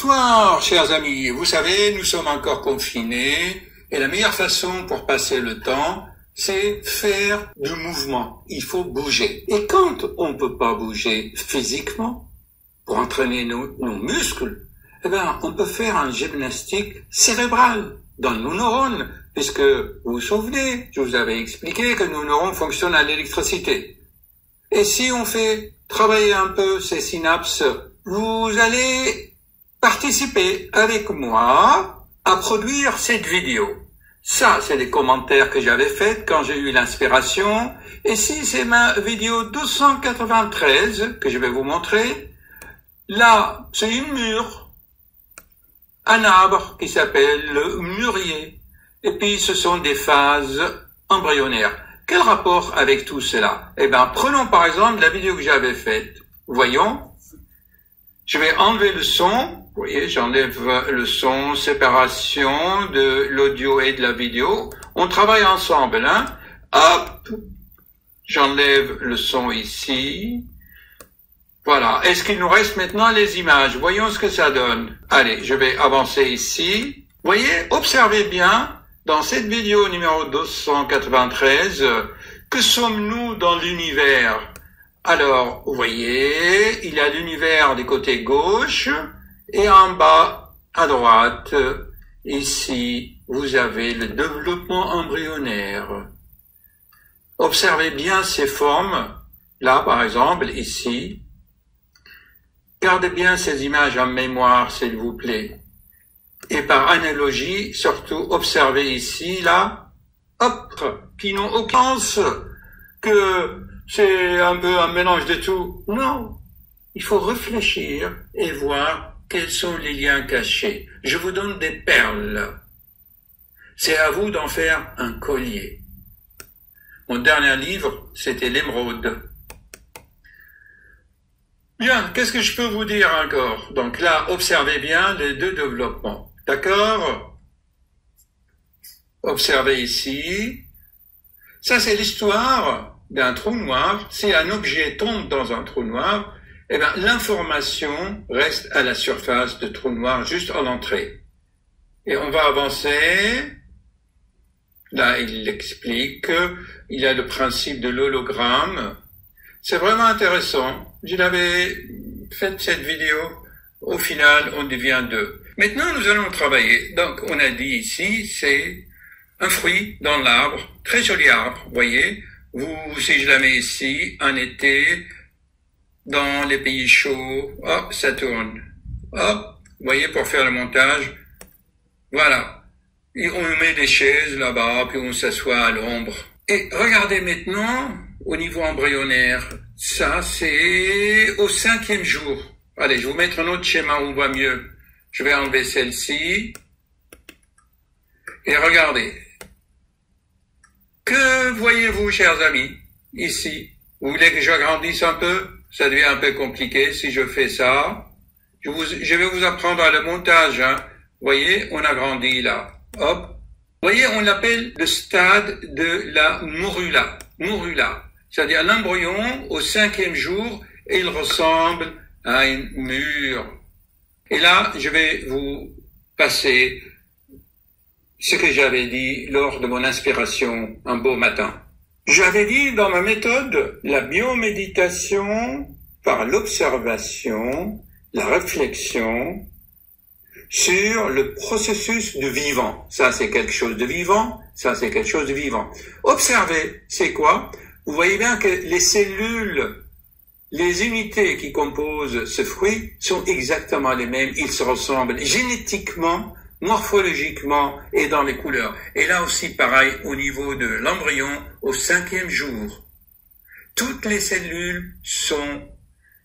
Bonsoir, chers amis. Vous savez, nous sommes encore confinés et la meilleure façon pour passer le temps, c'est faire du mouvement. Il faut bouger. Et quand on ne peut pas bouger physiquement pour entraîner nos muscles, eh ben, on peut faire un gymnastique cérébral dans nos neurones, puisque vous vous souvenez, je vous avais expliqué que nos neurones fonctionnent à l'électricité. Et si on fait travailler un peu ces synapses, vous allez participer avec moi à produire cette vidéo. Ça, c'est les commentaires que j'avais faits quand j'ai eu l'inspiration. Et si c'est ma vidéo 293 que je vais vous montrer, là, c'est une mûre, un arbre qui s'appelle le mûrier. Et puis, ce sont des phases embryonnaires. Quel rapport avec tout cela? Eh bien, prenons par exemple la vidéo que j'avais faite. Voyons. Je vais enlever le son. Vous voyez, j'enlève le son, séparation de l'audio et de la vidéo. On travaille ensemble, hein. Hop. J'enlève le son ici. Voilà. Est-ce qu'il nous reste maintenant les images? Voyons ce que ça donne. Allez, je vais avancer ici. Vous voyez, observez bien, dans cette vidéo numéro 293, que sommes-nous dans l'univers? Alors, vous voyez, il y a l'univers du côté gauche, et en bas, à droite, ici, vous avez le développement embryonnaire. Observez bien ces formes, là par exemple, ici. Gardez bien ces images en mémoire, s'il vous plaît. Et par analogie, surtout, observez ici, là, hop, qui n'ont aucun sens, que c'est un peu un mélange de tout. Non, il faut réfléchir et voir quels sont les liens cachés. Je vous donne des perles. C'est à vous d'en faire un collier. Mon dernier livre, c'était l'émeraude. Bien, qu'est-ce que je peux vous dire encore? Donc là, observez bien les deux développements. D'accord? Observez ici. Ça, c'est l'histoire d'un trou noir. Si un objet tombe dans un trou noir, eh bien, l'information reste à la surface du trou noir, juste à l'entrée. Et on va avancer. Là, il explique. Il y a le principe de l'hologramme. C'est vraiment intéressant. Je l'avais fait cette vidéo. Au final, on devient deux. Maintenant, nous allons travailler. Donc, on a dit ici, c'est un fruit dans l'arbre. Très joli arbre, vous voyez. Si je la mets ici, en été, dans les pays chauds, hop, ça tourne. Hop, vous voyez, pour faire le montage. Voilà. Et on met des chaises là-bas, puis on s'assoit à l'ombre. Et regardez maintenant, au niveau embryonnaire, ça c'est au 5e jour. Allez, je vais vous mettre un autre schéma où on voit mieux. Je vais enlever celle-ci. Et regardez. Que voyez-vous, chers amis, ici? Vous voulez que j'agrandisse un peu? Ça devient un peu compliqué si je fais ça. Je vais vous apprendre le montage, hein. Vous voyez, on agrandit là. Hop. Vous voyez, on l'appelle le stade de la morula. Morula. C'est-à-dire l'embryon au 5e jour, et il ressemble à une mûre. Et là, je vais vous passer ce que j'avais dit lors de mon inspiration un beau matin. J'avais dit dans ma méthode, la bioméditation par l'observation, la réflexion sur le processus de vivant. Ça, c'est quelque chose de vivant. Ça, c'est quelque chose de vivant. Observez, c'est quoi? Vous voyez bien que les cellules, les unités qui composent ce fruit sont exactement les mêmes. Ils se ressemblent génétiquement, morphologiquement et dans les couleurs. Et là aussi, pareil, au niveau de l'embryon, au 5e jour. Toutes les cellules sont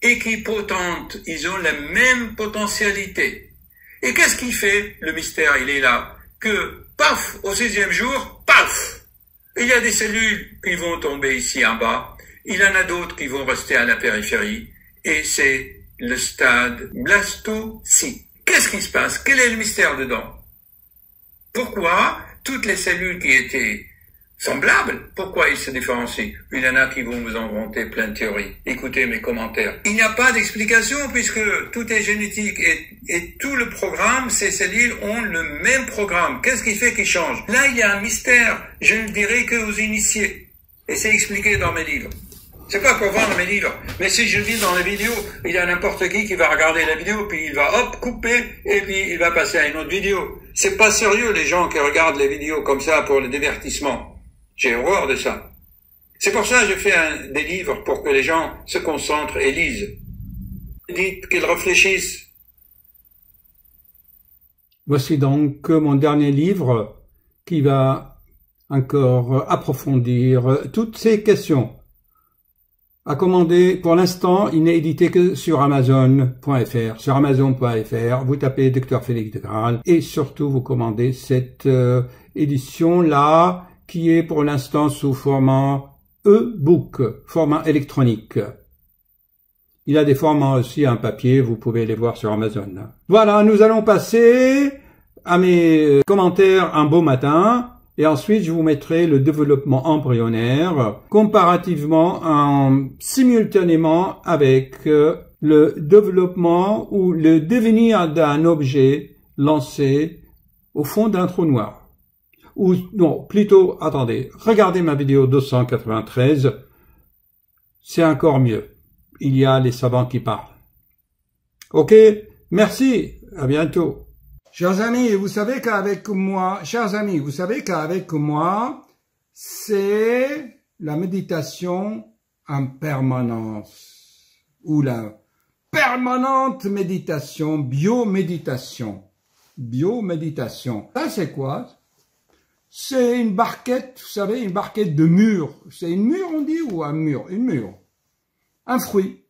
équipotentes. Ils ont la même potentialité. Et qu'est-ce qui fait? Le mystère, il est là. Que, paf, au 6e jour, paf! Il y a des cellules qui vont tomber ici en bas. Il y en a d'autres qui vont rester à la périphérie. Et c'est le stade blastocyte. Qu'est-ce qui se passe? Quel est le mystère dedans? Pourquoi toutes les cellules qui étaient semblables. Pourquoi ils se différencient? Il y en a qui vont vous inventer plein de théories. Écoutez mes commentaires. Il n'y a pas d'explication puisque tout est génétique et tout le programme, ces cellules ont le même programme. Qu'est-ce qui fait qu'ils changent? Là, il y a un mystère. Je ne dirai que aux initiés. Et c'est expliqué dans mes livres. C'est pas pour vendre mes livres. Mais si je dis dans les vidéos, il y a n'importe qui va regarder la vidéo, puis il va hop, couper, et puis il va passer à une autre vidéo. C'est pas sérieux les gens qui regardent les vidéos comme ça pour le divertissement. J'ai horreur de ça. C'est pour ça que je fais des livres pour que les gens se concentrent et lisent. Dites qu'ils réfléchissent. Voici donc mon dernier livre qui va encore approfondir toutes ces questions. À commander, pour l'instant, il n'est édité que sur Amazon.fr. Sur Amazon.fr, vous tapez Dr Félix de Graal et surtout vous commandez cette édition-là qui est pour l'instant sous format e-book, format électronique. Il y a des formats aussi en papier, vous pouvez les voir sur Amazon. Voilà, nous allons passer à mes commentaires un beau matin. Et ensuite, je vous mettrai le développement embryonnaire simultanément avec le développement ou le devenir d'un objet lancé au fond d'un trou noir. Ou non, plutôt, attendez, regardez ma vidéo 293, c'est encore mieux. Il y a les savants qui parlent. Ok, merci, à bientôt. Chers amis, vous savez qu'avec moi, c'est la méditation en permanence, ou la permanente méditation, bioméditation. Ça, c'est quoi? C'est une barquette, vous savez, une barquette de mûre. C'est une mûre, on dit, ou un mûr? Une mûre. Un fruit.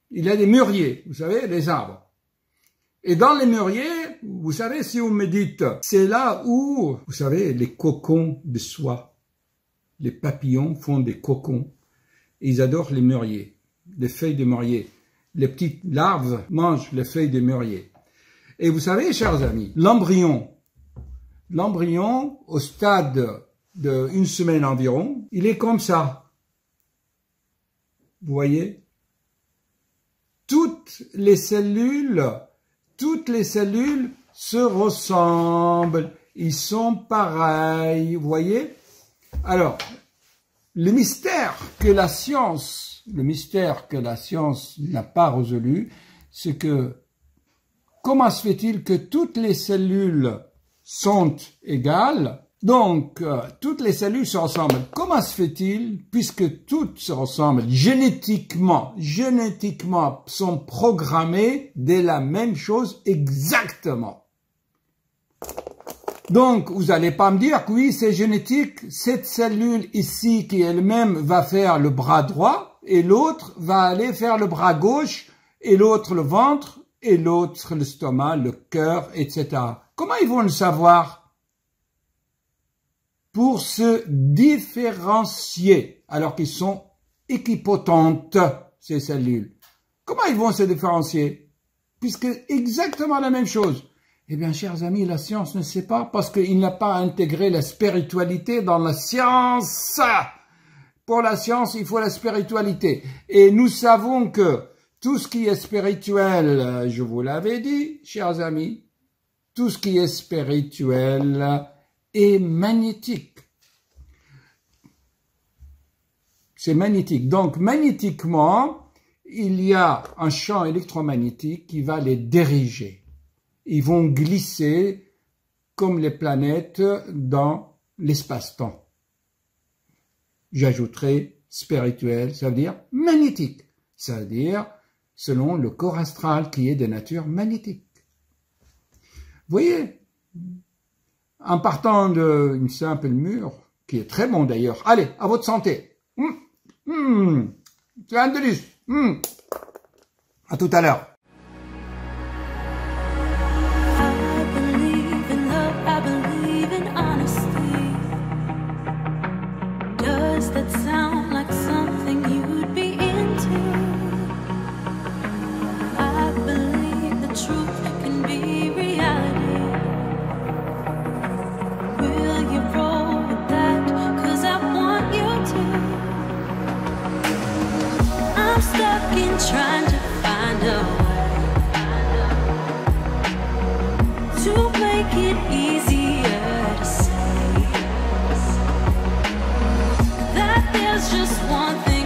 Il y a des mûriers, vous savez, les arbres. Et dans les mûriers, vous savez, si on médite, c'est là où, vous savez, les cocons de soie, les papillons font des cocons. Et ils adorent les mûriers, les feuilles de mûrier. Les petites larves mangent les feuilles de mûrier. Et vous savez, chers amis, l'embryon, au stade d'une semaine environ, il est comme ça. Vous voyez? Toutes les cellules se ressemblent, ils sont pareils, vous voyez? Alors, le mystère que la science n'a pas résolu, c'est que comment se fait-il que toutes les cellules sont égales? Donc, toutes les cellules se ressemblent. Comment se fait-il, puisque toutes se ressemblent génétiquement, sont programmées de la même chose exactement? Donc, vous n'allez pas me dire que oui, c'est génétique, cette cellule ici qui elle-même va faire le bras droit, et l'autre va aller faire le bras gauche, et l'autre le ventre, et l'autre l'estomac, le cœur, etc. Comment ils vont le savoir? Pour se différencier, alors qu'ils sont équipotentes, ces cellules. Comment ils vont se différencier? Puisque exactement la même chose. Eh bien, chers amis, la science ne sait pas, parce qu'il n'a pas intégré la spiritualité dans la science. Pour la science, il faut la spiritualité. Et nous savons que tout ce qui est spirituel, je vous l'avais dit, chers amis, tout ce qui est spirituel est magnétique. C'est magnétique. Donc, magnétiquement, il y a un champ électromagnétique qui va les diriger. Ils vont glisser comme les planètes dans l'espace-temps. J'ajouterai spirituel, ça veut dire magnétique. Ça veut dire selon le corps astral qui est de nature magnétique. Vous voyez, en partant d'une simple mûre, qui est très bon d'ailleurs. Allez, à votre santé. C'est un délice. À tout à l'heure. Will you roll with that? there's just one thing